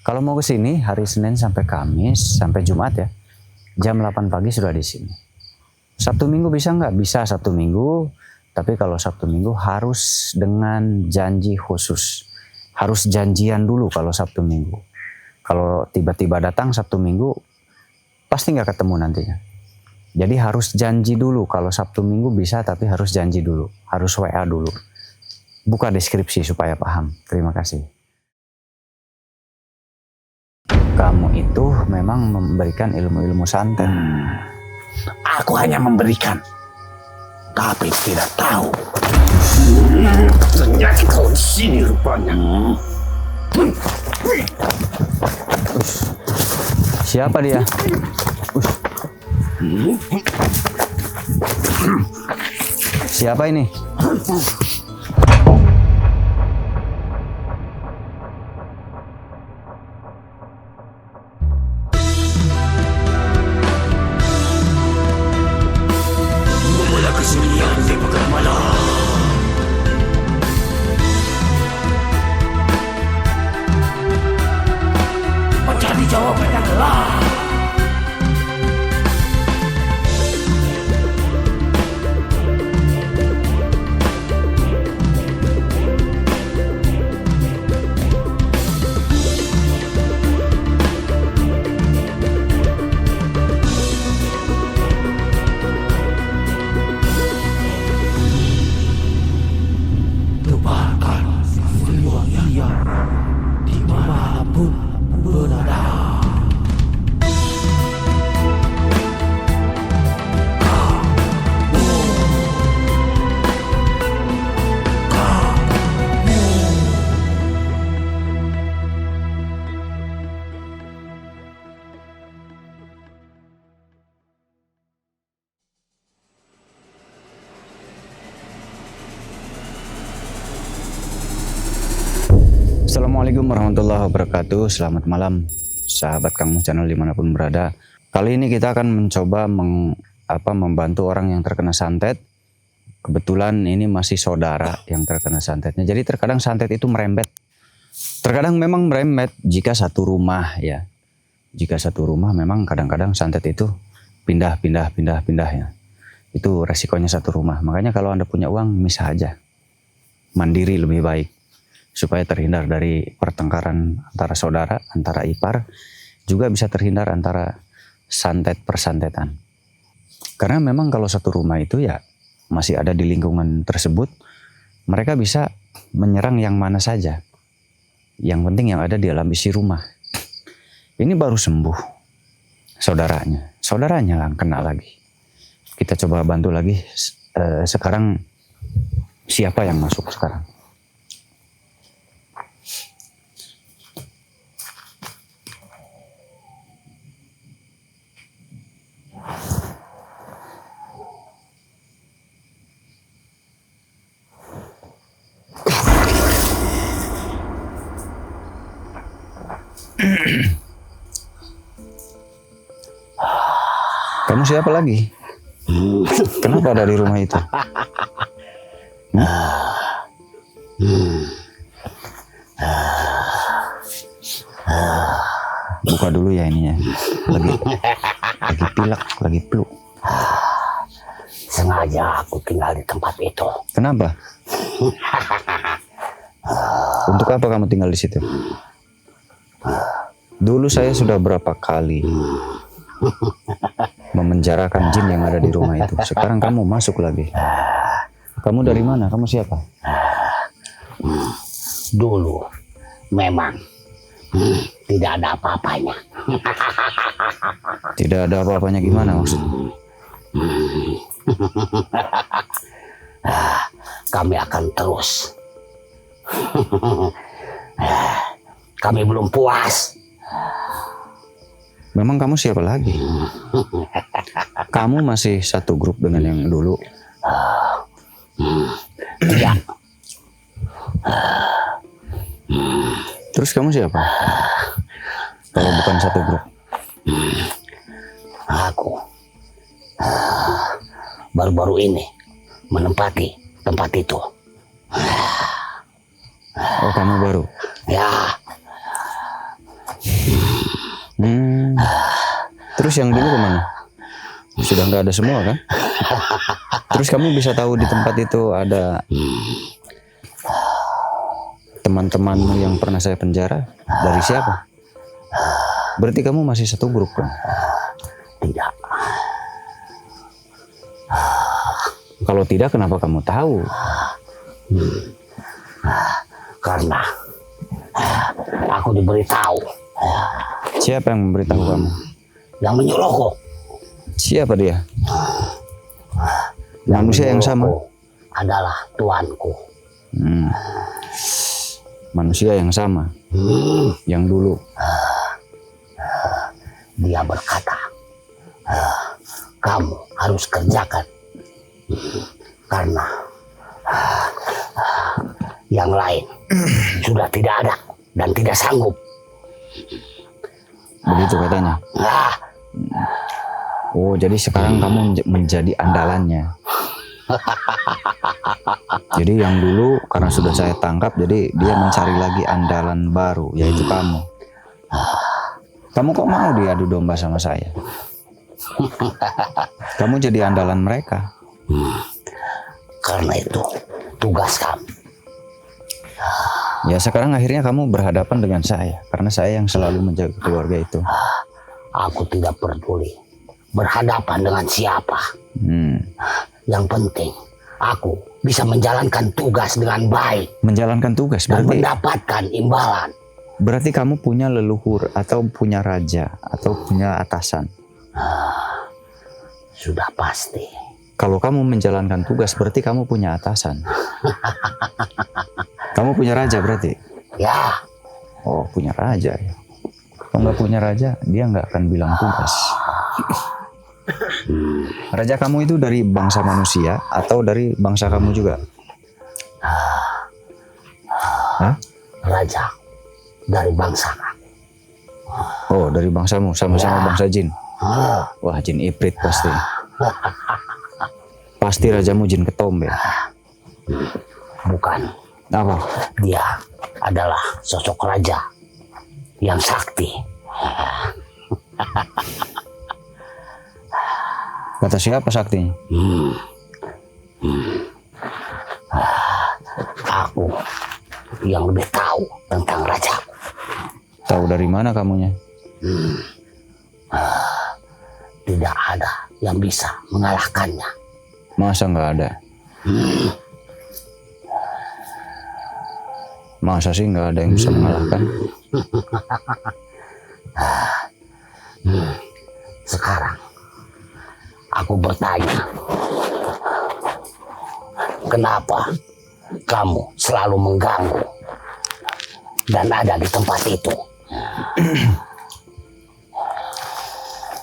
Kalau mau ke sini hari Senin sampai Kamis sampai Jumat ya, jam 8 pagi sudah di sini. Sabtu Minggu bisa nggak? Bisa Sabtu Minggu, tapi kalau Sabtu Minggu harus dengan janji khusus. Harus janjian dulu kalau Sabtu Minggu. Kalau tiba-tiba datang Sabtu Minggu, pasti nggak ketemu nantinya. Jadi harus janji dulu. Kalau Sabtu Minggu bisa, tapi harus janji dulu. Harus WA dulu. Buka deskripsi supaya paham. Terima kasih. Kamu itu memang memberikan ilmu-ilmu santet. Aku hanya memberikan, tapi tidak tahu. Ternyata kau di sini rupanya. Siapa dia? Siapa ini? Mula kesunyian di pekan malam. Mencari jawaban yang gelap. Tebarkan peluang ia dimanapun berada. Assalamualaikum warahmatullahi wabarakatuh. Selamat malam sahabat Kang Mus channel dimanapun berada. Kali ini kita akan mencoba membantu orang yang terkena santet. Kebetulan ini masih saudara yang terkena santetnya. Jadi terkadang santet itu merembet. Terkadang memang merembet jika satu rumah ya. Jika satu rumah memang kadang-kadang santet itu pindah ya. Itu resikonya satu rumah. Makanya kalau Anda punya uang misah aja. Mandiri lebih baik. Supaya terhindar dari pertengkaran antara saudara, antara ipar, juga bisa terhindar antara santet persantetan. Karena memang kalau satu rumah itu ya masih ada di lingkungan tersebut, mereka bisa menyerang yang mana saja. Yang penting yang ada di dalam isi rumah. Ini baru sembuh saudaranya lah kena lagi. Kita coba bantu lagi. Sekarang siapa yang masuk sekarang? Kamu siapa lagi? Kenapa ada di rumah itu? Buka dulu ya ininya. Lagi pilek, lagi flu. Sengaja aku tinggal di tempat itu. Kenapa? Untuk apa kamu tinggal di situ? Dulu saya sudah berapa kali memenjarakan jin yang ada di rumah itu. Sekarang kamu masuk lagi. Kamu dari mana? Kamu siapa? Dulu memang tidak ada apa-apanya. Tidak ada apa-apanya gimana maksudnya? Kami akan terus. Kami belum puas. Memang kamu siapa lagi? Kamu masih satu grup dengan yang dulu? Tidak. Terus kamu siapa? Kalau bukan satu grup? Aku baru-baru ini menempati tempat itu. Oh, kamu baru? Ya, Terus yang dulu kemana? Sudah nggak ada semua kan? Terus kamu bisa tahu di tempat itu ada teman-temanmu yang pernah saya penjara? Dari siapa? Berarti kamu masih satu grup kan? Tidak. Kalau tidak, kenapa kamu tahu? Karena aku diberitahu. Siapa yang memberitahu kamu? Yang menyuruhku. Siapa dia? Manusia yang sama? Adalah tuanku. Manusia yang sama? Yang dulu? Dia berkata, kamu harus kerjakan. Karena yang lain sudah tidak ada dan tidak sanggup. Begitu katanya. Oh, jadi sekarang kamu menjadi andalannya. Jadi yang dulu karena sudah saya tangkap, jadi dia mencari lagi andalan baru, yaitu kamu. Kamu kok mau diadu domba sama saya? Kamu jadi andalan mereka. Karena itu tugas kamu. Ya sekarang akhirnya kamu berhadapan dengan saya, karena saya yang selalu menjaga keluarga itu. Aku tidak peduli berhadapan dengan siapa. Yang penting aku bisa menjalankan tugas dengan baik. Menjalankan tugas dan berarti mendapatkan imbalan. Berarti kamu punya leluhur atau punya raja atau punya atasan. Sudah pasti. Kalau kamu menjalankan tugas berarti kamu punya atasan. Kamu punya raja berarti? Ya. Oh, punya raja ya. Kalau nggak punya raja, dia nggak akan bilang tugas. Raja kamu itu dari bangsa manusia atau dari bangsa kamu juga? Hah? Raja dari bangsa. Oh, dari bangsamu, sama-sama bangsa jin. Wah, jin ibrit pasti. Pasti rajamu jin ketombe. Bukan. Apa? Dia adalah sosok raja yang sakti. Kata siapa saktinya? Aku yang lebih tahu tentang raja. Tahu dari mana kamunya? Tidak ada yang bisa mengalahkannya. Masa nggak ada? Masa sih nggak ada yang bisa mengalahkan? Sekarang aku bertanya, kenapa kamu selalu mengganggu dan ada di tempat itu?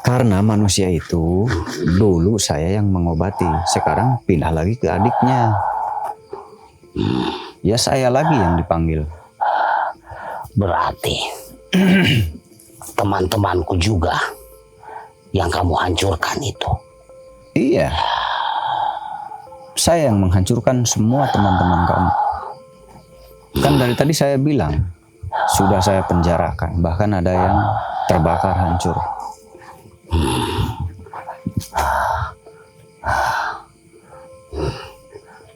Karena manusia itu dulu saya yang mengobati, sekarang pindah lagi ke adiknya. Ya saya lagi yang dipanggil. Berarti teman-temanku juga yang kamu hancurkan itu. Iya. Saya yang menghancurkan semua teman-teman kamu. Kan dari tadi saya bilang, sudah saya penjarakan, bahkan ada yang terbakar hancur.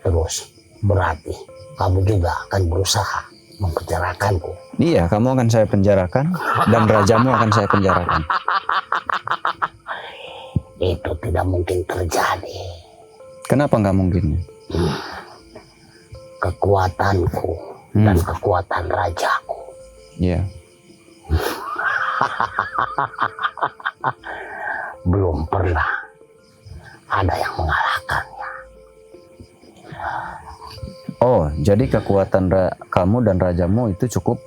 Terus berarti kamu juga akan berusaha mempenjarakanku. Iya, kamu akan saya penjarakan dan rajamu akan saya penjarakan. Itu tidak mungkin terjadi. Kenapa nggak mungkin? Kekuatanku dan kekuatan rajaku. Iya. Belum pernah ada yang mengalahkannya. Oh, jadi kekuatan kamu dan rajamu itu cukup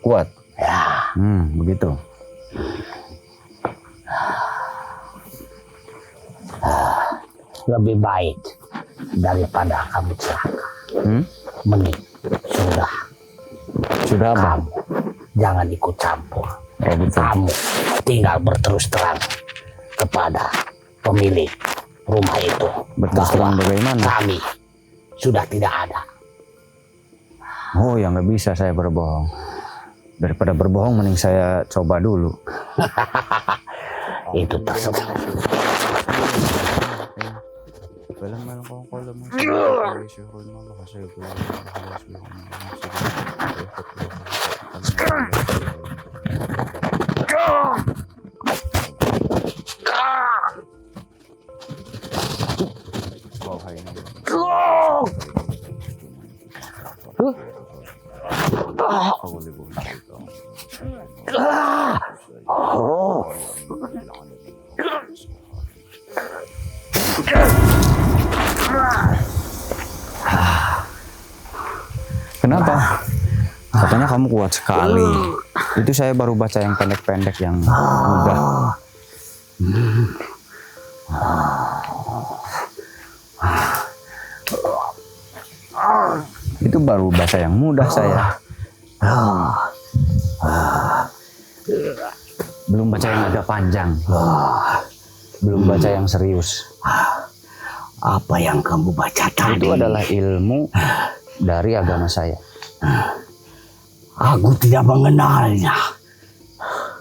kuat. Ya. Begitu. Lebih baik daripada kamu celaka. Mending Sudah apa? kamu jangan ikut campur. Oh, betul. Kamu tinggal berterus terang kepada pemilik rumah itu. Berterus terang bagaimana? Kami sudah tidak ada. Oh, ya nggak bisa saya berbohong. Daripada berbohong, mending saya coba dulu. itu tersebut. Kenapa? Katanya kamu kuat sekali. Itu saya baru baca yang pendek-pendek yang mudah. Itu baru baca yang mudah saya. Belum baca yang agak panjang. Belum baca yang serius. Apa yang kamu baca tadi? Itu adalah ilmu dari agama saya. Aku tidak mengenalnya.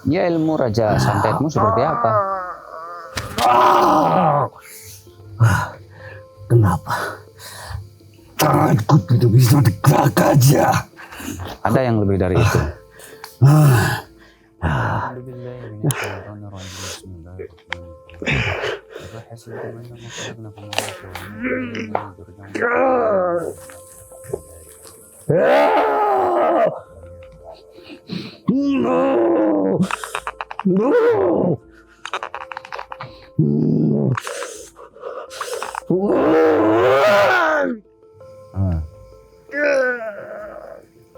Ya, ilmu Raja Santetmu seperti apa? Kenapa tanganku tidak bisa digerakkannya? Ada yang lebih dari itu.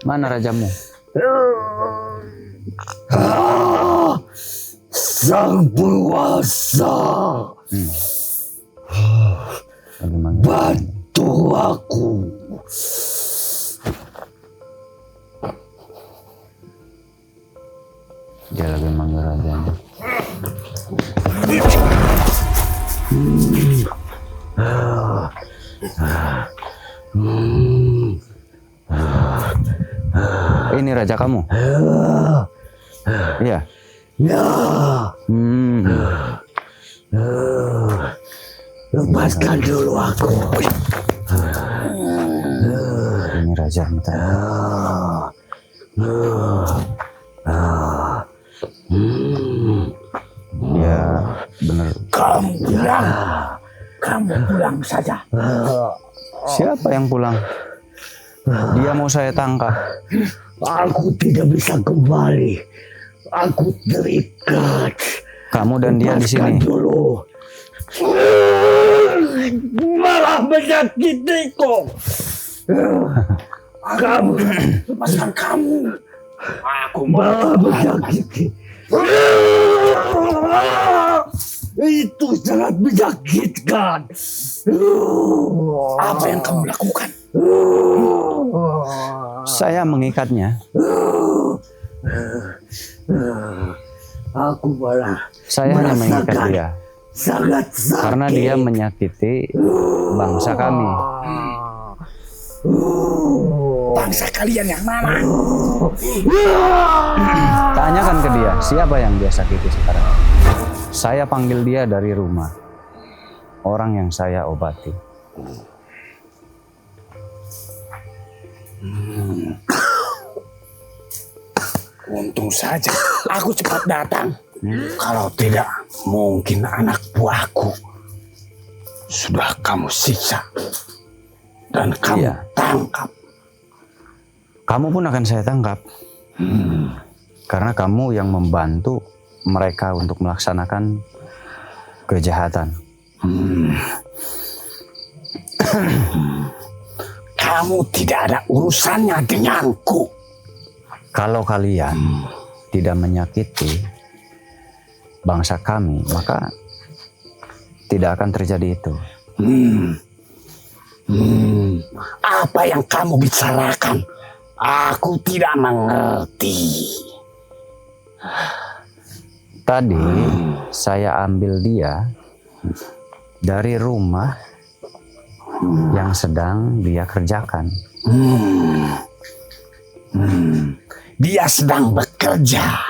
Mana rajamu? Sang penguasa, bantu aku. Dia lagi manggil rajanya. Ini raja kamu? Iya. Ya, lepaskan dulu aku. Ini raja minta. Ya, benar. Kamu pulang saja. Siapa yang pulang? Dia mau saya tangkap. Aku tidak bisa kembali. Aku terikat. Kamu dan dia di sini. Dulu. Malah menyakitiku. Kamu, lepaskan kamu. Aku malah menyakiti. Itu sangat menyakitkan. Apa yang kamu lakukan? Saya mengikatnya. Aku malah Saya hanya mengikat dia. Sangat sakit. Karena dia menyakiti bangsa kami. Bangsa kalian yang mana? Tanyakan ke dia, siapa yang dia sakiti sekarang. Saya panggil dia dari rumah. Orang yang saya obati. Untung saja aku cepat datang. Kalau tidak, mungkin anak buahku sudah kamu siksa dan kamu tangkap. Kamu pun akan saya tangkap. Karena kamu yang membantu mereka untuk melaksanakan kejahatan. Kamu tidak ada urusannya denganku. Kalau kalian tidak menyakiti bangsa kami, maka tidak akan terjadi itu. Apa yang kamu bicarakan? Aku tidak mengerti. Tadi saya ambil dia dari rumah yang sedang dia kerjakan. Dia sedang bekerja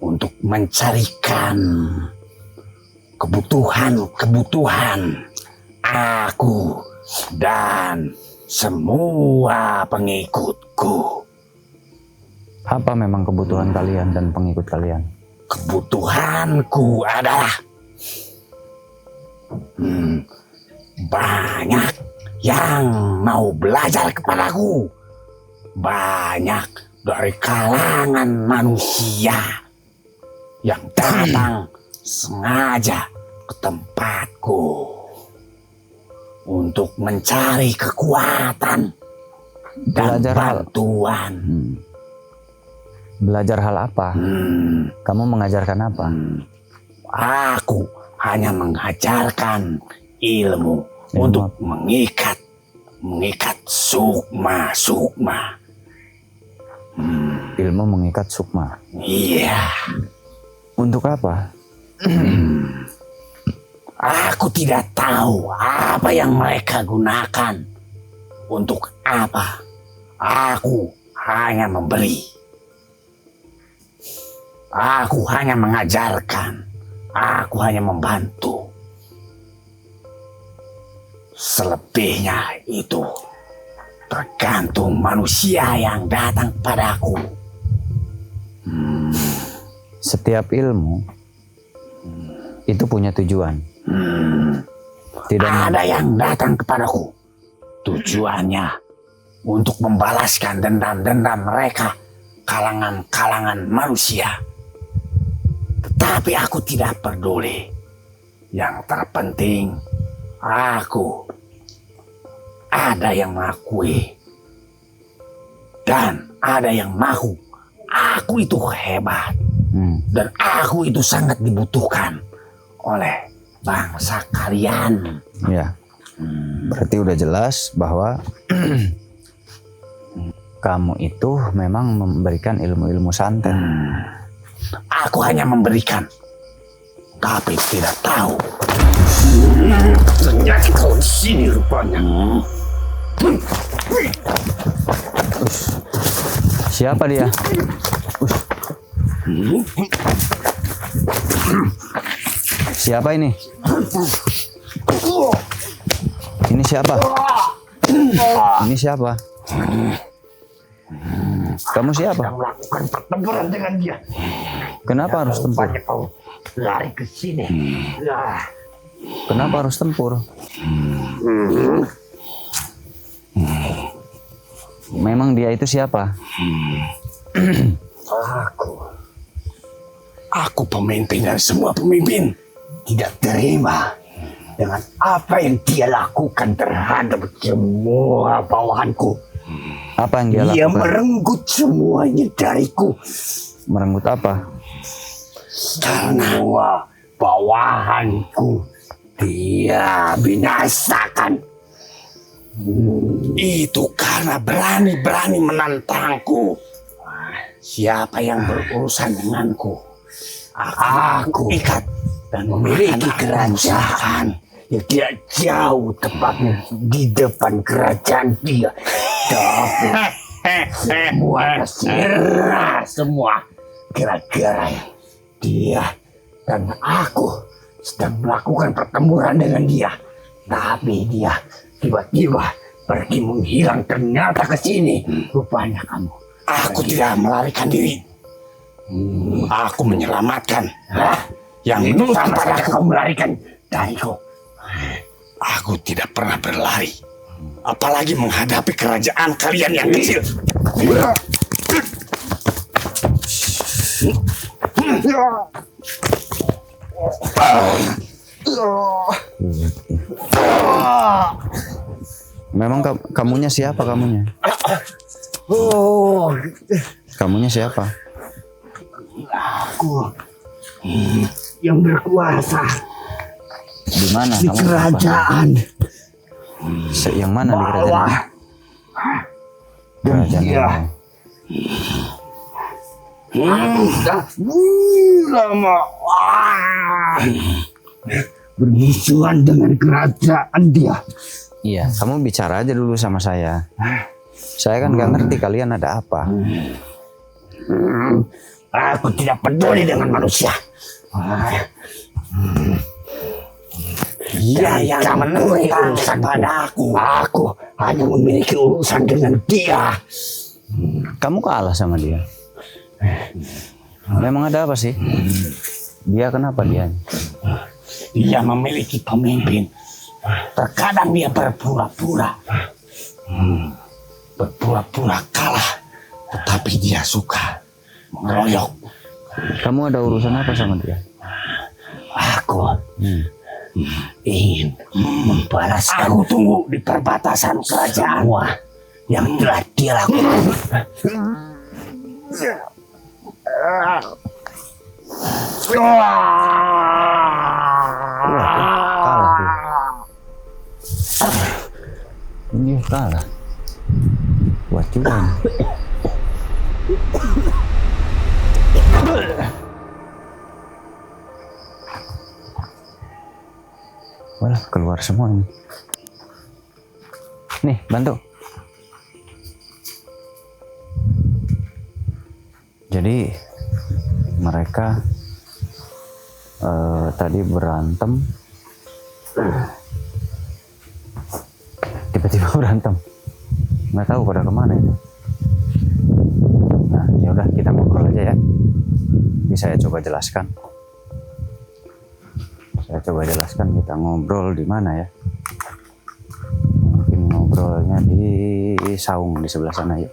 untuk mencarikan kebutuhan aku dan semua pengikutku. Apa memang kebutuhan kalian dan pengikut kalian? Kebutuhanku adalah banyak yang mau belajar kepadaku. Banyak dari kalangan manusia yang datang sengaja ke tempatku untuk mencari kekuatan dan Belajar hal. bantuan. Belajar hal apa? Kamu mengajarkan apa? Aku hanya mengajarkan ilmu untuk mengikat sukma. Ilmu mengikat sukma. Iya. Untuk apa? Aku tidak tahu apa yang mereka gunakan. Untuk apa? Aku hanya memberi. Aku hanya mengajarkan. Aku hanya membantu. Selebihnya itu tergantung manusia yang datang padaku. Setiap ilmu itu punya tujuan. Tidak Ada yang datang kepadaku. Tujuannya untuk membalaskan dendam-dendam mereka, kalangan manusia. Tetapi aku tidak peduli. Yang terpenting, aku ada yang mengakui dan ada yang mahu. Aku itu hebat dan aku itu sangat dibutuhkan oleh bangsa kalian. Ya, berarti udah jelas bahwa kamu itu memang memberikan ilmu-ilmu santet. Aku hanya memberikan, tapi tidak tahu. Ternyata kau di sini rupanya. Siapa dia? Siapa ini? Ini siapa? Ini siapa? Kamu siapa? Melakukan pertempuran dengan dia. Kenapa harus tempur? Rupanya kau lari ke sini. Kenapa harus tempur? Memang dia itu siapa? Aku pemimpin dan semua pemimpin tidak terima dengan apa yang dia lakukan terhadap semua bawahanku. Apa yang dia Dia lakukan? merenggut semuanya dariku. Merenggut apa? Semua bawahanku dia binasakan. Itu karena berani-berani menantangku. Siapa yang berurusan denganku, aku ikat dan memiliki kerajaan yang tidak jauh, tepatnya di depan kerajaan dia. Tapi semua terserah semua gara-gara dia dan aku sedang melakukan pertempuran dengan dia. Tapi dia tiba-tiba pergi menghilang, ternyata ke sini. Rupanya kamu. Aku tidak melarikan diri. Aku menyelamatkan. Yang itu tanpa kau melarikan dariku. Aku tidak pernah berlari. Apalagi menghadapi kerajaan kalian yang kecil. Memang kamunya siapa kamunya? Oh, Kamunya siapa? aku yang berkuasa Di mana di kamu? Siapa? kerajaan Yang mana di kerajaan? bawah. Kerajaan Iya. mana? Sudah lama bermusuhan dengan kerajaan dia. Iya, kamu bicara aja dulu sama saya. Saya kan nggak ngerti kalian ada apa. Aku tidak peduli dengan manusia. Dia yang menentang padaku. Aku hanya memiliki urusan dengan dia. Kamu kalah sama dia. Memang ada apa sih? Dia kenapa dia? Dia memiliki pemimpin. Terkadang dia berpura-pura kalah, tetapi dia suka mengeroyok. Kamu ada urusan apa sama dia? Aku ingin membalaskan. Aku tunggu di perbatasan kerajaan yang telah dia lakukan. Ini kalah. Kuat juga. Walah, keluar semua ini. Nih, bantu. Jadi mereka tadi berantem, tiba-tiba berantem, nggak tahu pada kemana itu. Nah, ya udah kita ngobrol aja ya. Ini saya coba jelaskan. Kita ngobrol di mana ya? Mungkin ngobrolnya di saung di sebelah sana ya.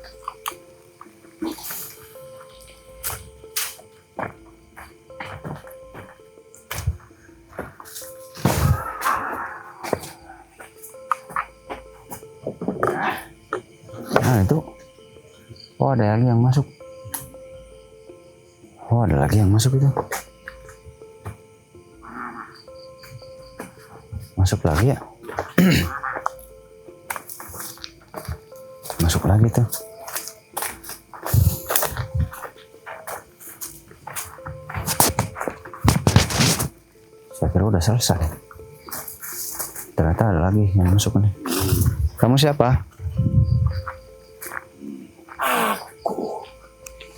Nah itu, oh ada lagi yang masuk. Oh ada lagi yang masuk itu. Masuk lagi ya. Masuk lagi tuh. Saya kira udah selesai. Ternyata ada lagi yang masuk nih. Kamu siapa?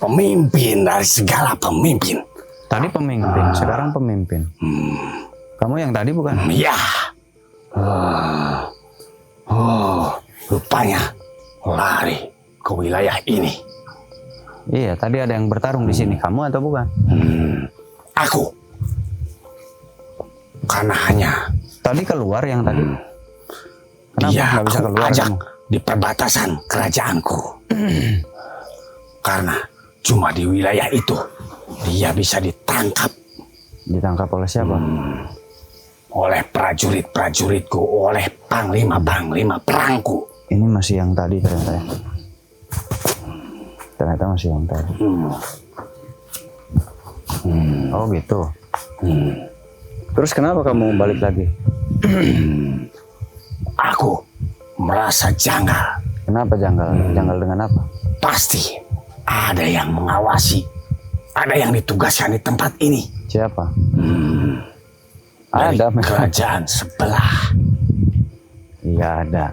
Pemimpin dari segala pemimpin. Tadi pemimpin, sekarang pemimpin. Kamu yang tadi bukan? Ya. Rupanya lari ke wilayah ini. Iya, tadi ada yang bertarung di sini. Kamu atau bukan? Aku. Karena hanya tadi keluar yang tadi. Kenapa dia nggak bisa aku keluar? ajak Kamu? di perbatasan kerajaanku. Karena cuma di wilayah itu dia bisa ditangkap. Ditangkap oleh siapa? Oleh prajurit-prajuritku, oleh panglima-panglima perangku. Ini masih yang tadi ternyata ya. Ternyata masih yang tadi. Oh gitu. Terus kenapa kamu balik lagi? Aku merasa janggal. Kenapa janggal? Janggal dengan apa? Pasti ada yang mengawasi. Ada yang ditugaskan di tempat ini. Siapa? Dari Ada kerajaan sebelah. Iya ada.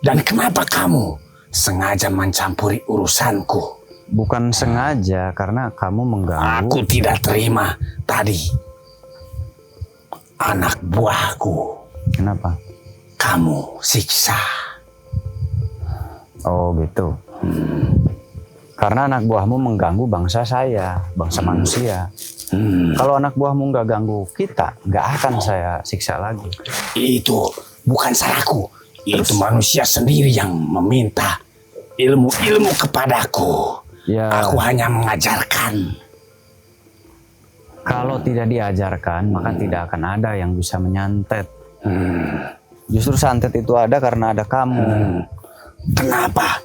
Dan kenapa kamu sengaja mencampuri urusanku? Bukan sengaja, karena kamu mengganggu. Aku tidak terima tadi. Anak buahku Kenapa? kamu siksa. Oh gitu. Karena anak buahmu mengganggu bangsa saya, bangsa manusia. Kalau anak buahmu nggak ganggu kita, nggak akan saya siksa lagi. Itu bukan salahku. Itu manusia sendiri yang meminta ilmu-ilmu kepadaku. Ya, Aku hanya mengajarkan. kalau tidak diajarkan, maka tidak akan ada yang bisa menyantet. Justru santet itu ada karena ada kamu. Kenapa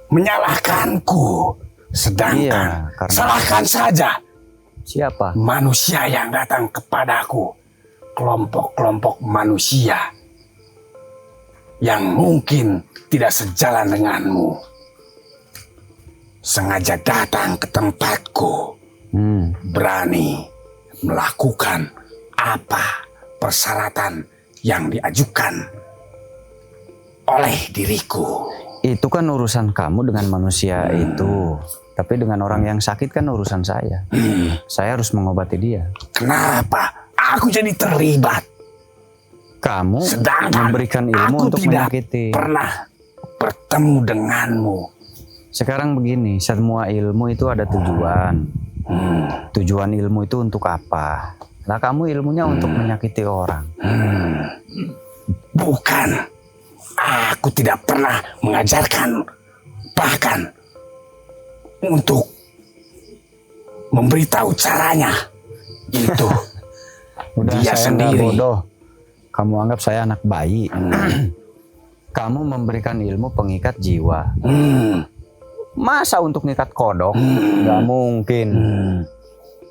menyalahkanku? Sedangkan Iya, karena- salahkan saja Siapa? manusia yang datang kepadaku. Kelompok-kelompok manusia yang mungkin tidak sejalan denganmu. Sengaja datang ke tempatku. Berani melakukan apa persyaratan yang diajukan oleh diriku. Itu kan urusan kamu dengan manusia itu. Tapi dengan orang yang sakit kan urusan saya. Saya harus mengobati dia. Kenapa aku jadi terlibat. Kamu Sedangkan memberikan ilmu aku untuk tidak menyakiti. pernah bertemu denganmu. Sekarang begini, semua ilmu itu ada tujuan. Tujuan ilmu itu untuk apa? Nah, kamu ilmunya untuk menyakiti orang. Bukan. Aku tidak pernah mengajarkan, bahkan untuk memberitahu caranya. Itu Udah, dia saya nggak sendiri. bodoh. Kamu anggap saya anak bayi. Kamu memberikan ilmu pengikat jiwa. Masa untuk ngikat kodok? Nggak mungkin.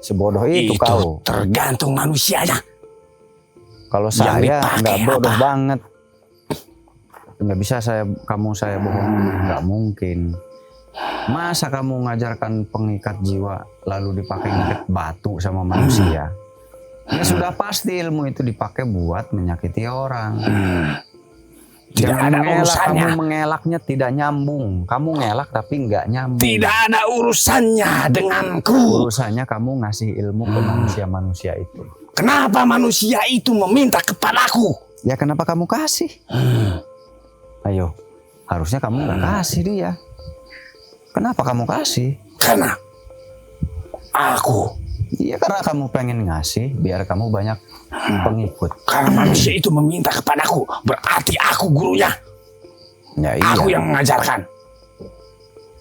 Sebodoh itu kau. tergantung manusianya. Kalau Yang saya dipakai nggak bodoh apa? banget. Nggak bisa kamu saya bohong. Nggak mungkin. Masa kamu ngajarkan pengikat jiwa lalu dipakai ngikat batu sama manusia? Ya sudah pasti ilmu itu dipakai buat menyakiti orang. Tidak Jangan ada mengelak, urusannya. kamu mengelaknya tidak nyambung. Kamu ngelak tapi nggak nyambung. Tidak ada urusannya denganku. Urusannya kamu ngasih ilmu ke manusia-manusia itu. Kenapa manusia itu meminta kepadaku? Ya kenapa kamu kasih? Ayo, harusnya kamu nggak kasih dia. Kenapa kamu kasih? Karena aku, Iya karena kamu pengen ngasih biar kamu banyak pengikut. karena manusia itu meminta kepadaku, berarti aku gurunya. Ya iya. Aku yang mengajarkan.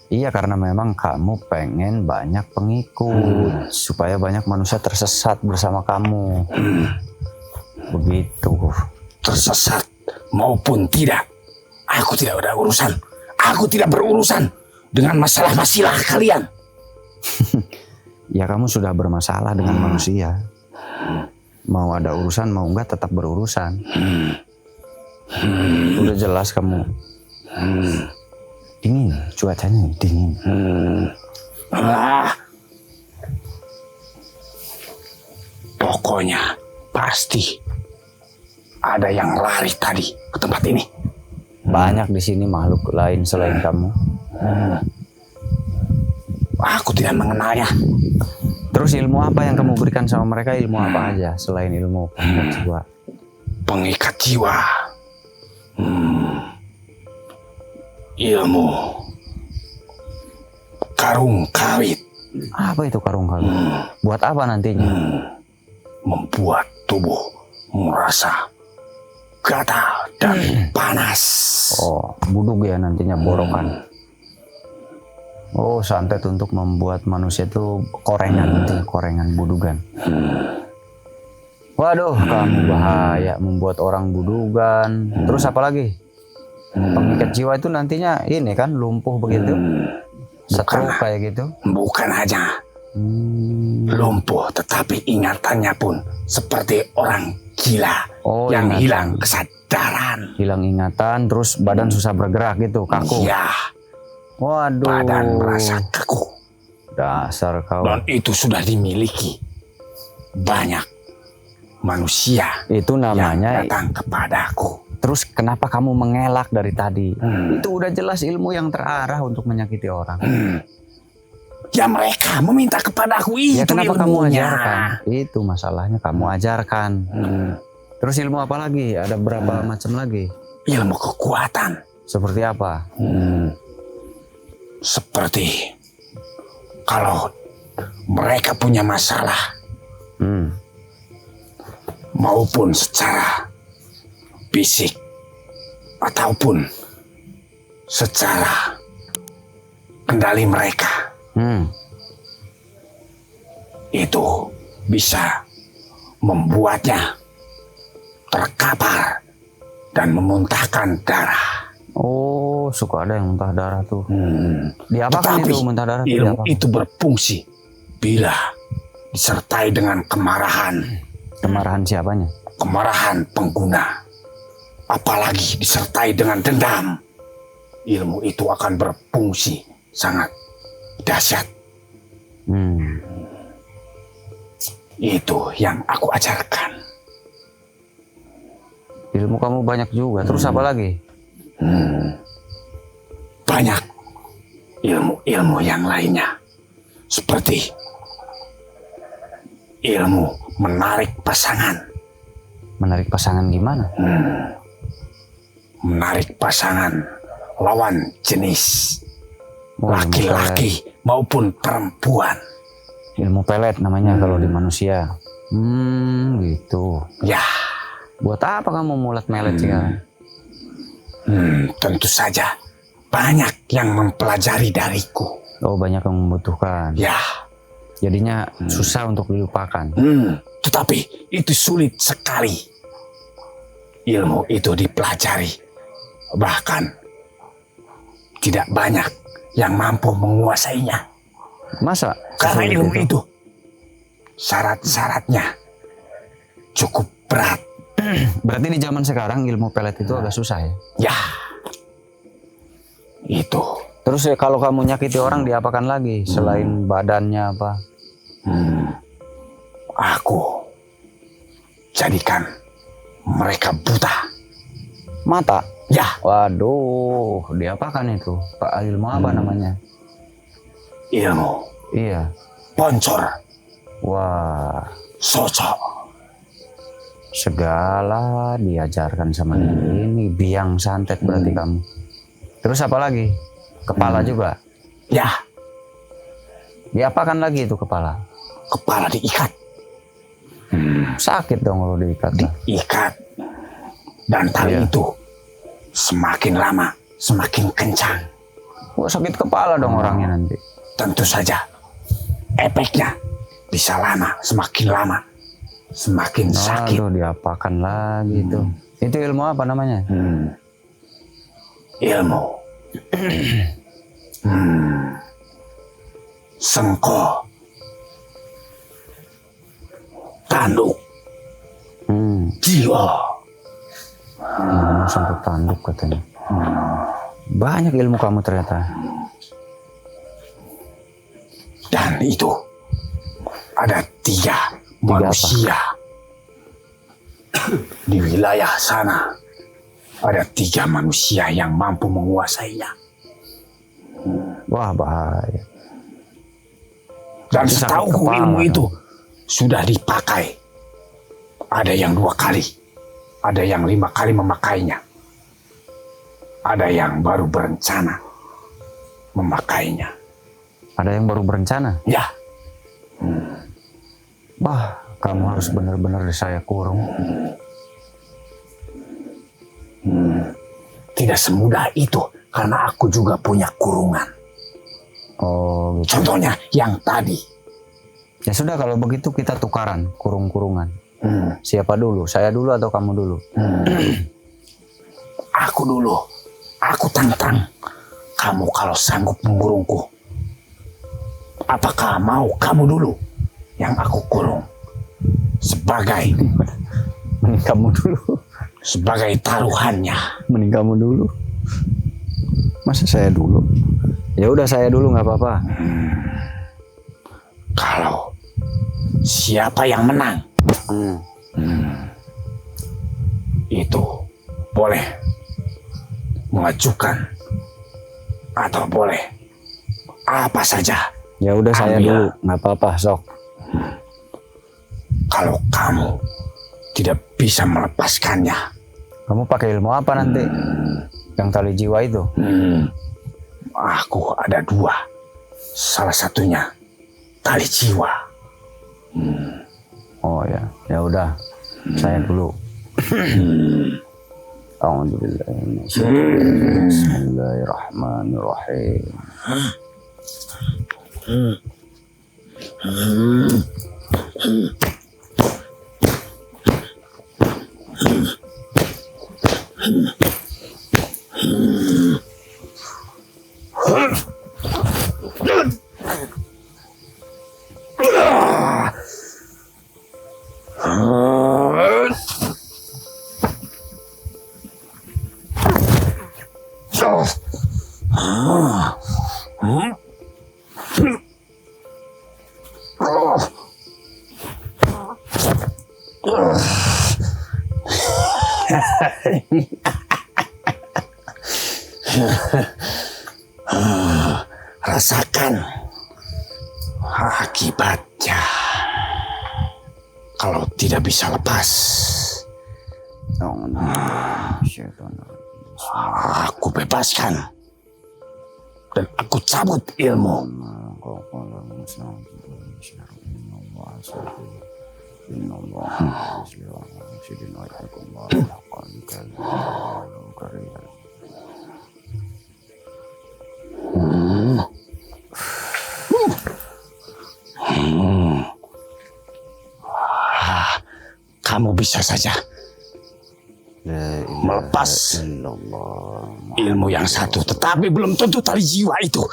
Iya karena memang kamu pengen banyak pengikut supaya banyak manusia tersesat bersama kamu. Begitu. Tersesat maupun tidak, aku tidak ada urusan. Aku tidak berurusan dengan masalah-masalah kalian. Ya kamu sudah bermasalah dengan manusia. Mau ada urusan mau enggak tetap berurusan. Udah jelas kamu. Dingin, cuacanya dingin. Pokoknya pasti ada yang lari tadi ke tempat ini. Banyak di sini makhluk lain selain kamu. Aku tidak mengenalnya. Terus ilmu apa yang kamu berikan sama mereka? Ilmu apa aja selain ilmu pengikat jiwa? Pengikat jiwa. Ilmu karung kawit. Apa itu karung kawit? Buat apa nantinya? Membuat tubuh merasa gatal dan panas. Oh, budug ya nantinya borokan. Oh, santet untuk membuat manusia itu korengan, nantinya korengan budugan. Waduh, kamu bahaya membuat orang budugan. Terus apa lagi? Pengikat jiwa itu nantinya ini kan lumpuh begitu, stroke kayak gitu. Bukan hanya lumpuh, tetapi ingatannya pun seperti orang gila Oh, yang ingatan. hilang kesadaran. Hilang ingatan, terus badan susah bergerak gitu, kaku. Ya, Waduh, badan merasa kaku. dasar kau. Dan itu sudah dimiliki banyak manusia Itu yang namanya. datang kepadaku. Terus kenapa kamu mengelak dari tadi? Itu udah jelas ilmu yang terarah untuk menyakiti orang. Ya mereka meminta kepadaku itu Ya kenapa kamu ilmunya. ajarkan? Itu masalahnya kamu ajarkan. Terus ilmu apa lagi? Ada berapa macam lagi? Ilmu kekuatan. Seperti apa? Seperti kalau mereka punya masalah maupun secara fisik ataupun secara kendali mereka itu bisa membuatnya terkapar dan memuntahkan darah. Oh, suka ada yang muntah darah tuh. Diapakan Tetapi itu muntah darah? Tuh ilmu diapakan? itu berfungsi bila disertai dengan kemarahan. Kemarahan siapanya? Kemarahan pengguna, apalagi disertai dengan dendam, ilmu itu akan berfungsi sangat dahsyat. Itu yang aku ajarkan. Ilmu kamu banyak juga. Terus apa lagi? Banyak ilmu-ilmu yang lainnya, seperti ilmu menarik pasangan. Menarik pasangan gimana? Menarik pasangan lawan jenis. Oh, Laki-laki maupun perempuan. Ilmu pelet namanya kalau di manusia. Gitu. Ya, Buat apa kamu mulat melet sekarang? tentu saja banyak yang mempelajari dariku. Oh, banyak yang membutuhkan. Ya, Jadinya susah untuk dilupakan. tetapi itu sulit sekali. Ilmu itu dipelajari. Bahkan tidak banyak yang mampu menguasainya. Masa? Karena sesulit ilmu itu syarat-syaratnya cukup berat. Berarti di zaman sekarang ilmu pelet itu agak susah ya? Ya, itu. Terus ya kalau kamu nyakiti orang diapakan lagi selain badannya apa? Aku jadikan mereka buta. Mata? Ya, Waduh, diapakan itu? Pak ilmu apa namanya? ilmu Iya. poncor, Wah, sosok. segala diajarkan sama ini biang santet berarti kamu. Terus apa lagi? Kepala juga. Ya, Diapakan lagi itu kepala? kepala diikat, Sakit dong kalau diikat lah. ikat. Dan tali Iya. itu semakin lama semakin kencang. Wah, sakit kepala dong orangnya nanti. Tentu saja efeknya bisa semakin lama semakin sakit. Aduh, diapakan lagi itu? Itu ilmu apa namanya? Ilmu sengko tanduk jiwa. Sampai tanduk katanya. Banyak ilmu kamu ternyata. Dan itu ada tiga manusia di wilayah sana. Ada tiga manusia yang mampu menguasainya. Wah, bahaya. Dan Itu sakit setauku kepala, ilmu kan? itu sudah dipakai. Ada yang 2 kali, ada yang 5 kali memakainya. Ada yang baru berencana memakainya. Ada yang baru berencana. Ya, Wah, kamu harus benar-benar saya kurung. tidak semudah itu karena aku juga punya kurungan. Oh, gitu. Contohnya yang tadi. Ya sudah kalau begitu kita tukaran kurung-kurungan. Siapa dulu? Saya dulu atau kamu dulu? Aku dulu. Aku tantang kamu kalau sanggup mengurungku. Apakah mau kamu dulu yang aku kurung sebagai Mending kamu dulu. taruhannya? Mending kamu dulu. Masa saya dulu? Ya udah saya dulu nggak apa-apa. Kalau siapa yang menang, itu boleh mengajukan atau boleh apa saja. Ya udah saya Ambil. dulu, nggak apa-apa sok. Kalau kamu tidak bisa melepaskannya, Kamu pakai ilmu apa nanti? Yang tali jiwa itu? aku ada 2. Salah satunya tali jiwa. Oh ya, ya udah. Saya dulu. Bismillahirrahmanirrahim. Rasakan akibatnya. Kalau tidak bisa lepas, aku bebaskan. Dan aku cabut ilmu. Kamu bisa saja melepas ilmu yang satu, tetapi belum tentu tali jiwa itu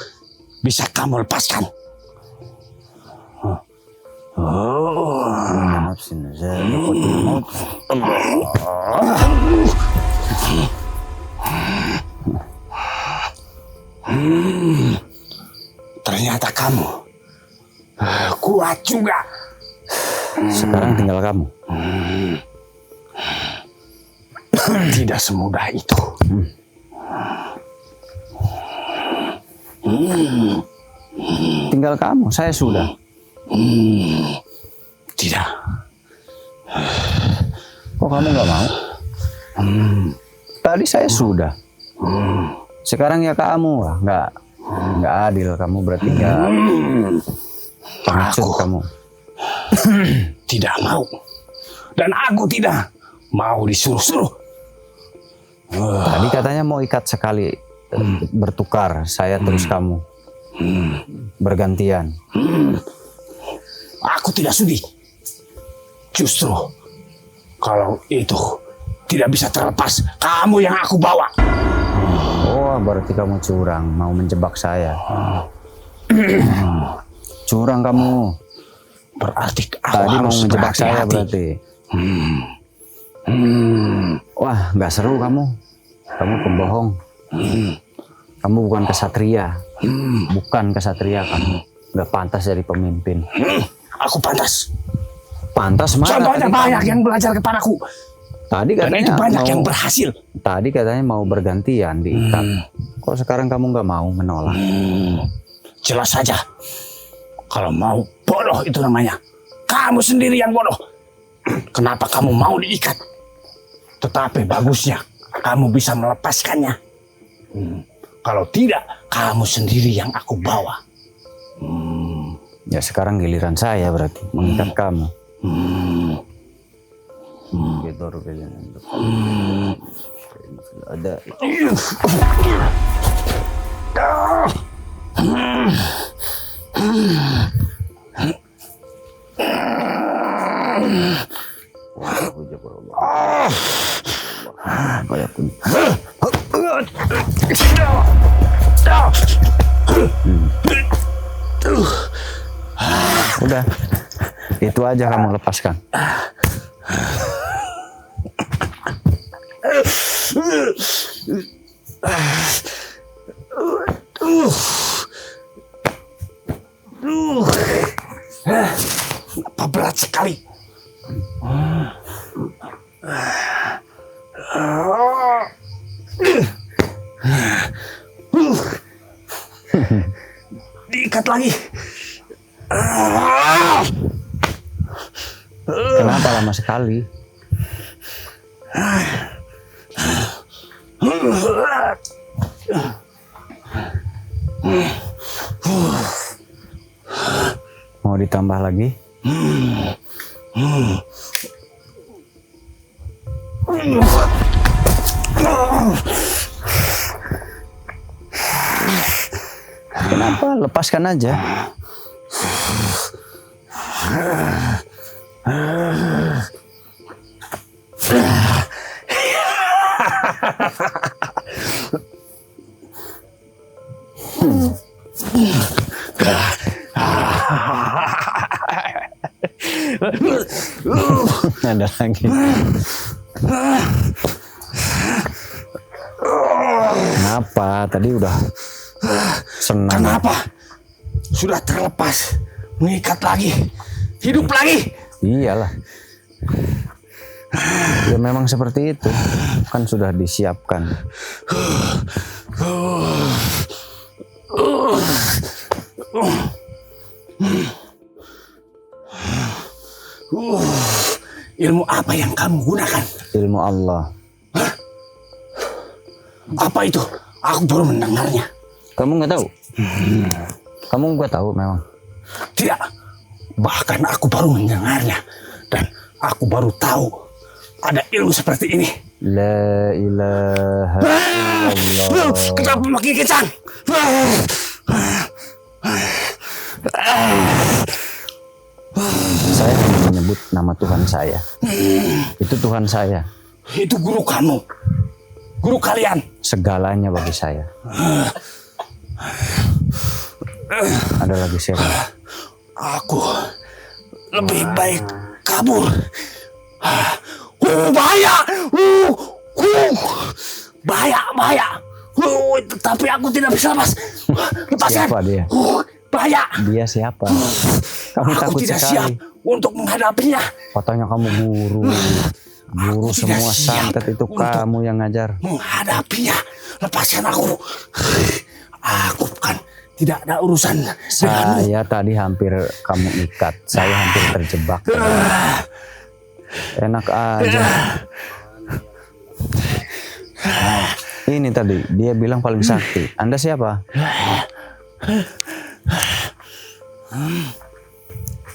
bisa kamu lepaskan. Ternyata kamu kuat juga. Sekarang tinggal kamu. Tidak semudah itu. Tinggal kamu, saya sudah. Tidak. Kok kamu nggak mau? Tadi saya sudah. Sekarang ya kamu lah, nggak adil kamu, berarti nggak pengecut kamu. Tidak mau. Dan aku tidak mau disuruh-suruh. Tadi katanya mau ikat sekali, bertukar, saya terus kamu. Bergantian. Aku tidak sudi. Justru kalau itu tidak bisa terlepas, kamu yang aku bawa. Oh, berarti kamu curang, mau menjebak saya. Curang kamu. Berarti aku Tadi mau harus menjebak saya berhati-hati. berarti. Wah, nggak seru kamu. Kamu pembohong. Kamu bukan kesatria. Bukan kesatria kamu. Nggak pantas jadi pemimpin. Aku pantas. Pantas mana? Contohnya banyak yang belajar kepadaku. Tadi Dan katanya itu banyak mau, yang berhasil. Tadi katanya mau bergantian diikat. Kok sekarang kamu nggak mau menolak? Jelas saja. Kalau mau bodoh itu namanya. Kamu sendiri yang bodoh. Kenapa kamu mau diikat? Tetapi bagusnya kamu bisa melepaskannya. Kalau tidak, kamu sendiri yang aku bawa. Ya sekarang giliran saya berarti mengikat kamu. Gitu ada. Udah, itu aja kamu lepaskan. Apa berat sekali. Diikat lagi. Kenapa lama sekali? Mau ditambah lagi? Kenapa? Lepaskan aja. Ada lagi. Kenapa? Tadi udah senang. Kenapa? Sudah terlepas. Mengikat lagi. Hidup lagi. Iyalah. Ya memang seperti itu. Kan sudah disiapkan. Ilmu apa yang kamu gunakan? Ilmu Allah. Apa itu? Aku baru mendengarnya. Kamu nggak tahu? Kamu nggak tahu memang? Tidak. Bahkan aku baru mendengarnya. Dan aku baru tahu ada ilmu seperti ini. La ilaha illallah. Kenapa makin kencang? Saya hanya menyebut nama Tuhan saya. Itu Tuhan saya. Itu guru kamu. Guru kalian. Segalanya bagi saya. Ada lagi siapa? Aku lebih baik kabur. Bahaya. Bahaya. Tapi aku tidak bisa lepas. Lepaskan. Siapa dia? Bahaya. Dia siapa? Kamu Aku takut tidak siap sekali. untuk menghadapinya. Katanya kamu guru. Guru Aku tidak semua siap santet itu untuk kamu yang ngajar. Menghadapinya. Lepaskan aku. Aku kan tidak ada urusan denganmu. Saya tadi hampir kamu ikat. Saya hampir terjebak. Enak aja. Ini tadi dia bilang paling sakti. Anda siapa?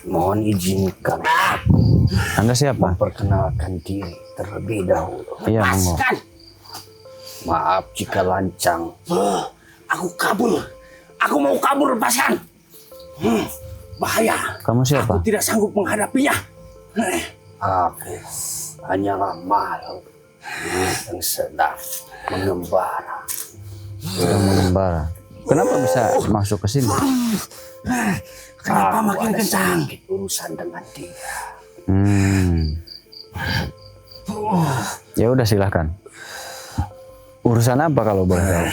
Mohon izinkan aku Anda siapa? memperkenalkan diri terlebih dahulu. Iya, monggo. Lepaskan. Maaf jika lancang. Aku kabur. Aku mau kabur, lepaskan. Bahaya. Kamu siapa? Aku tidak sanggup menghadapinya. Aku hanyalah makhluk yang sedang mengembara. Sedang mengembara. Kenapa bisa masuk ke sini? Kenapa Aku makin ada kencang? sedikit urusan dengan dia. Ya udah silahkan. Urusan apa kalau boleh tahu?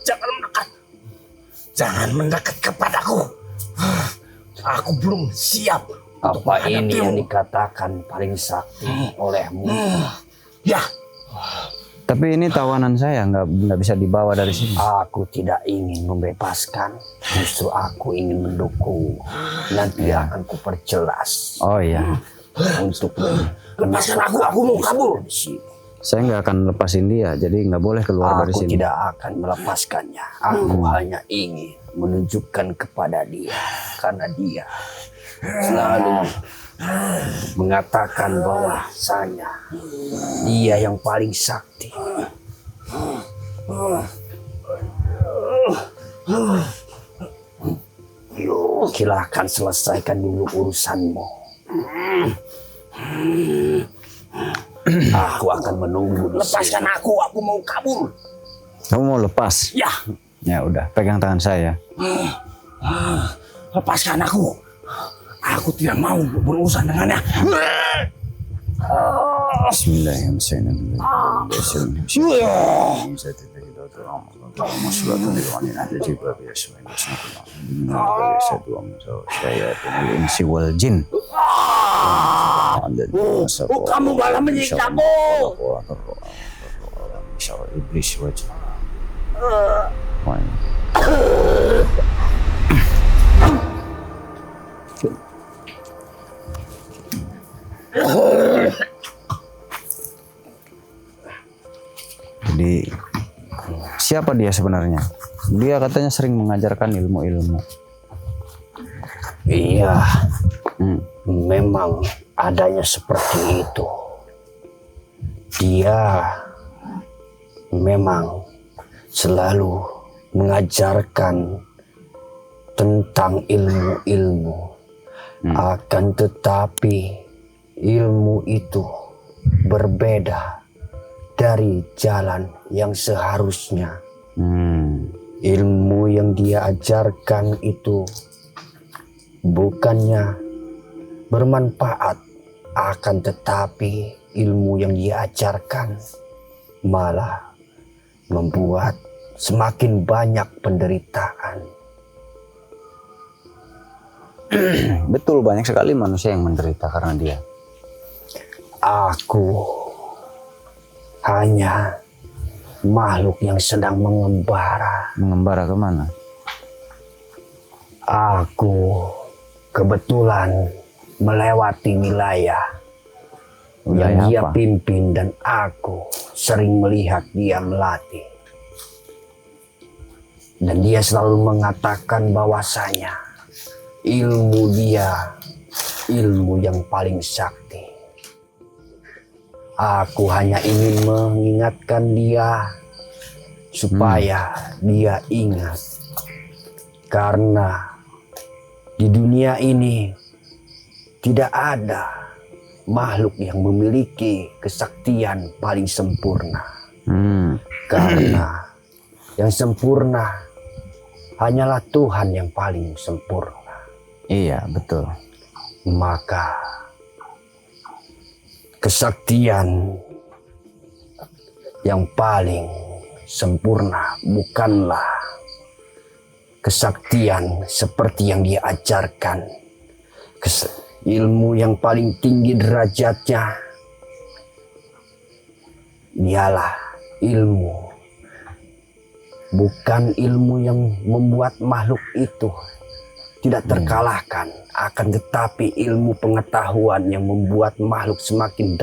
Jangan mendekat. Jangan mendekat kepadaku. Aku belum siap. untuk Apa ini menghadapimu. yang dikatakan paling sakti olehmu? Ya, Tapi ini tawanan saya nggak bisa dibawa dari sini. Aku tidak ingin membebaskan, justru aku ingin mendukung. Nanti akan kuperjelas Oh iya, untuk lepaskan aku mau kabur. di sini. saya nggak akan lepasin dia, jadi nggak boleh keluar dari Aku sini. tidak akan melepaskannya. Aku hanya ingin menunjukkan kepada dia, karena dia selalu mengatakan bahwasanya dia yang paling sakti. Yuk, silahkan selesaikan dulu urusanmu. Aku akan menunggu di sini. Lepaskan aku mau kabur. Kamu mau lepas? Ya, Ya udah, pegang tangan saya. lepaskan aku. Aku tidak mau berurusan dengannya. Kamu malah menyiksaku. Iblis wajib. Jadi siapa dia sebenarnya? Dia katanya sering mengajarkan ilmu-ilmu. Iya, memang adanya seperti itu. Dia memang selalu mengajarkan tentang ilmu-ilmu. Akan tetapi ilmu itu berbeda dari jalan yang seharusnya. Ilmu yang dia ajarkan itu bukannya bermanfaat, akan tetapi ilmu yang dia ajarkan malah membuat semakin banyak penderitaan. Betul, banyak sekali manusia yang menderita karena dia. Aku hanya makhluk yang sedang mengembara. Mengembara kemana? Aku kebetulan melewati wilayah yang Wilayah dia apa? pimpin dan aku sering melihat dia melatih. Dan dia selalu mengatakan bahwasanya ilmu dia ilmu yang paling sakti. Aku hanya ingin mengingatkan dia supaya dia ingat. Karena di dunia ini tidak ada makhluk yang memiliki kesaktian paling sempurna. Karena yang sempurna hanyalah Tuhan yang paling sempurna. Iya, betul. Maka kesaktian yang paling sempurna bukanlah kesaktian seperti yang dia ajarkan. Ilmu yang paling tinggi derajatnya ialah ilmu, bukan ilmu yang membuat makhluk itu tidak terkalahkan, akan tetapi ilmu pengetahuan yang membuat makhluk semakin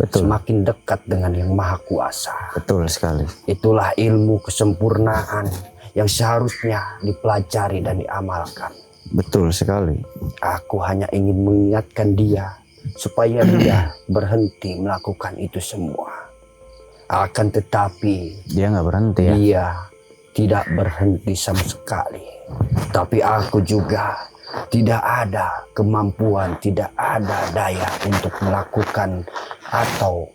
Betul. semakin dekat dengan yang maha kuasa. Betul sekali. Itulah ilmu kesempurnaan yang seharusnya dipelajari dan diamalkan. Betul sekali. Aku hanya ingin mengingatkan dia supaya dia berhenti melakukan itu semua. Akan tetapi Dia nggak berhenti ya. dia tidak berhenti sama sekali. Tapi aku juga tidak ada kemampuan, tidak ada daya untuk melakukan atau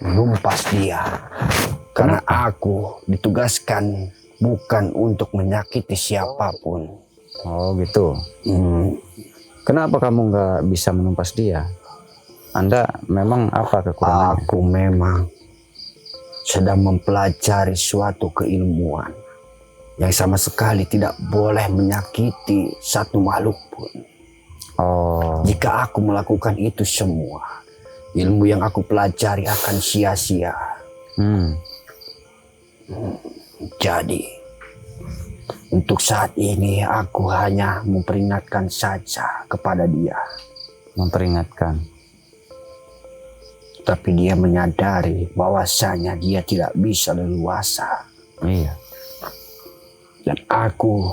menumpas dia. Karena aku ditugaskan bukan untuk menyakiti siapapun. Oh gitu. Kenapa kamu nggak bisa menumpas dia? Anda memang apa kekurangannya? Aku memang sedang mempelajari suatu keilmuan yang sama sekali tidak boleh menyakiti satu makhluk pun. Oh, Jika aku melakukan itu semua, ilmu yang aku pelajari akan sia-sia. Jadi, untuk saat ini aku hanya memperingatkan saja kepada dia. memperingatkan. Tapi dia menyadari bahwasanya dia tidak bisa leluasa. Iya. Dan aku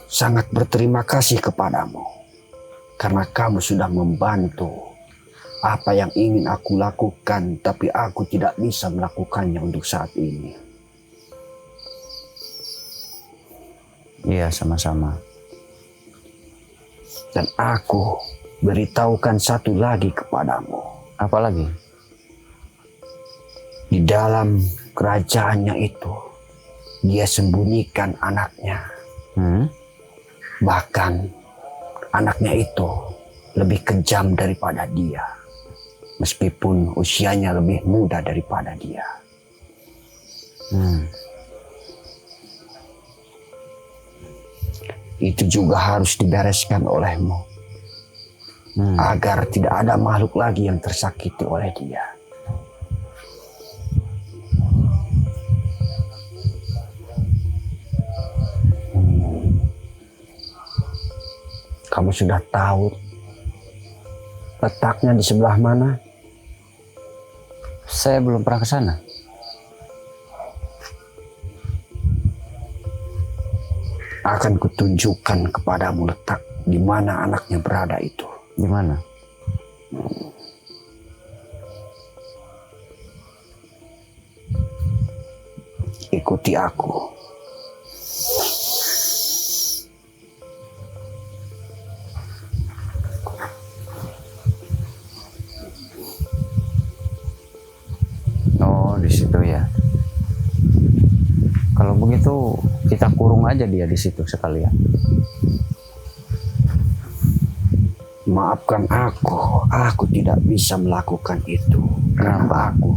sangat berterima kasih kepadamu. Karena kamu sudah membantu apa yang ingin aku lakukan. Tapi aku tidak bisa melakukannya untuk saat ini. Iya, sama-sama. Dan aku beritahukan satu lagi kepadamu. Apa lagi? Di dalam kerajaannya itu, dia sembunyikan anaknya. Bahkan anaknya itu lebih kejam daripada dia. Meskipun usianya lebih muda daripada dia. Itu juga harus dibereskan olehmu. Agar tidak ada makhluk lagi yang tersakiti oleh dia. Kamu sudah tahu letaknya di sebelah mana? Saya belum pernah ke sana. Akan kutunjukkan kepadamu letak di mana anaknya berada itu. Di mana? Ikuti aku. Oh, di situ ya. Kalau begitu kita kurung aja dia di situ sekalian. Maafkan aku tidak bisa melakukan itu. Karena aku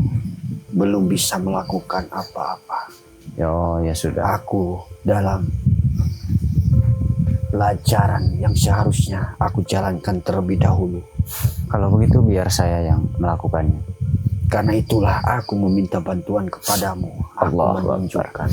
belum bisa melakukan apa-apa. Oh, ya sudah. Aku dalam pelajaran yang seharusnya aku jalankan terlebih dahulu. Kalau begitu biar saya yang melakukannya. Karena itulah aku meminta bantuan kepadamu. Aku menunjukkan.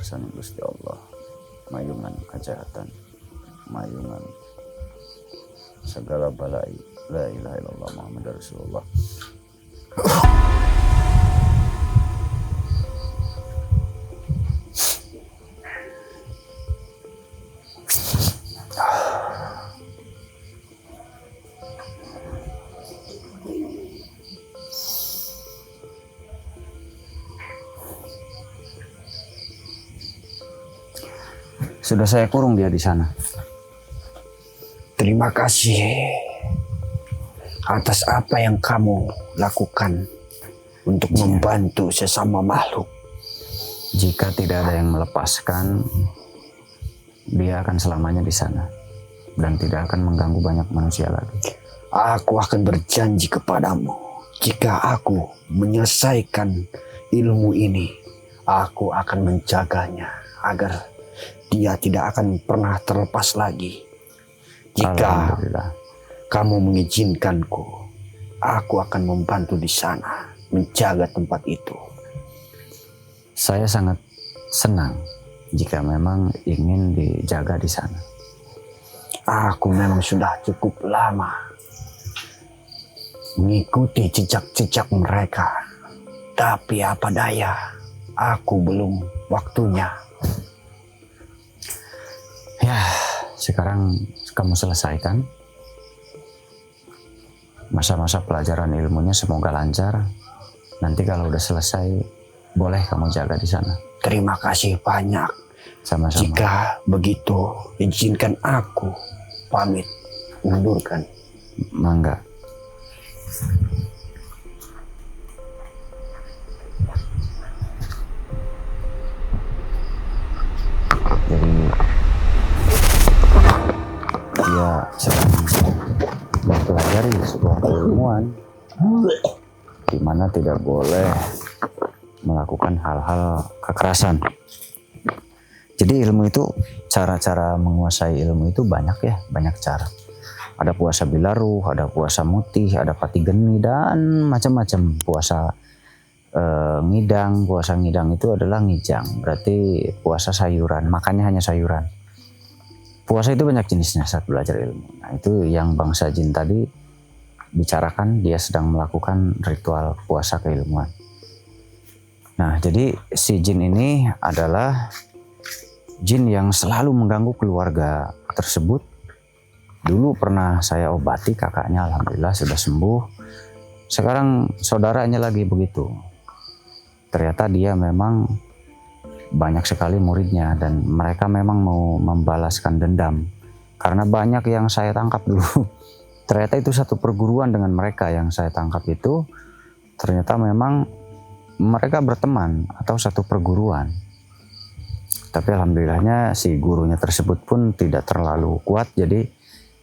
mirsani Gusti Allah, mayungan kejahatan, mayungan segala balai. La ilaha illallah Muhammad Rasulullah. Sudah saya kurung dia di sana. Terima kasih atas apa yang kamu lakukan untuk membantu sesama makhluk. Jika tidak ada yang melepaskan, dia akan selamanya di sana dan tidak akan mengganggu banyak manusia lagi. Aku akan berjanji kepadamu, jika aku menyelesaikan ilmu ini, aku akan menjaganya agar dia tidak akan pernah terlepas lagi. Jika kamu mengizinkanku, aku akan membantu di sana menjaga tempat itu. Saya sangat senang jika memang ingin dijaga di sana. Aku memang sudah cukup lama mengikuti jejak-jejak mereka, tapi apa daya, aku belum waktunya. Ya, sekarang kamu selesaikan masa-masa pelajaran ilmunya, semoga lancar. Nanti kalau udah selesai, boleh kamu jaga di sana. Terima kasih banyak. Sama-sama. Jika begitu, izinkan aku pamit mundurkan. Mangga. Jadi dia sedang mempelajari sebuah keilmuan di mana tidak boleh melakukan hal-hal kekerasan. Jadi ilmu itu, cara-cara menguasai ilmu itu banyak ya, banyak cara. Ada puasa bilaruh, ada puasa mutih, ada pati geni, dan macam-macam. Puasa ngidang, puasa ngidang itu adalah ngijang, berarti puasa sayuran, makannya hanya sayuran. Puasa itu banyak jenisnya saat belajar ilmu. Nah, itu yang bangsa jin tadi bicarakan, dia sedang melakukan ritual puasa keilmuan. Nah, jadi si jin ini adalah jin yang selalu mengganggu keluarga tersebut. Dulu pernah saya obati kakaknya, alhamdulillah sudah sembuh. Sekarang saudaranya lagi begitu. Ternyata dia memang banyak sekali muridnya dan mereka memang mau membalaskan dendam. Karena banyak yang saya tangkap dulu. Ternyata itu satu perguruan dengan mereka yang saya tangkap itu. Ternyata memang mereka berteman atau satu perguruan. Tapi alhamdulillahnya si gurunya tersebut pun tidak terlalu kuat, jadi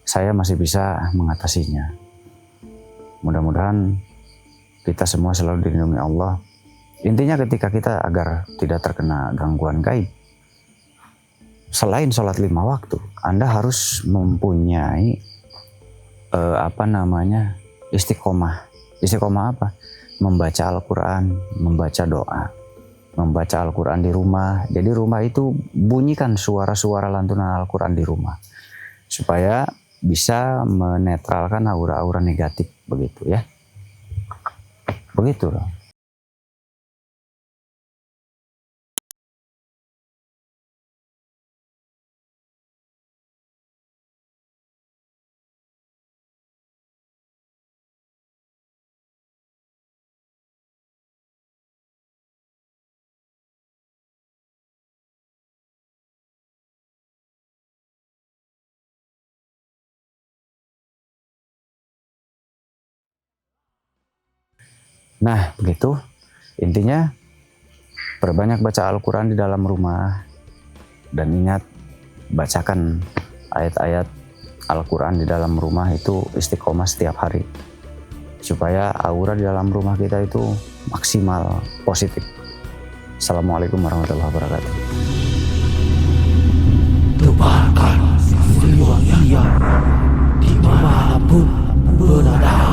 saya masih bisa mengatasinya. Mudah-mudahan kita semua selalu dilindungi Allah. Intinya ketika kita agar tidak terkena gangguan gaib, selain sholat 5 waktu, Anda harus mempunyai istiqomah. Istiqomah apa? Membaca Al-Quran, membaca doa, membaca Al-Quran di rumah. Jadi rumah itu bunyikan suara-suara lantunan Al-Quran di rumah, supaya bisa menetralkan aura-aura negatif, begitu ya. Begitu loh. Nah, begitu. Intinya, perbanyak baca Al-Quran di dalam rumah. Dan ingat, bacakan ayat-ayat Al-Quran di dalam rumah itu istiqomah setiap hari. Supaya aura di dalam rumah kita itu maksimal positif. Assalamualaikum warahmatullahi wabarakatuh. Tebarkan riwayat dimanapun berada.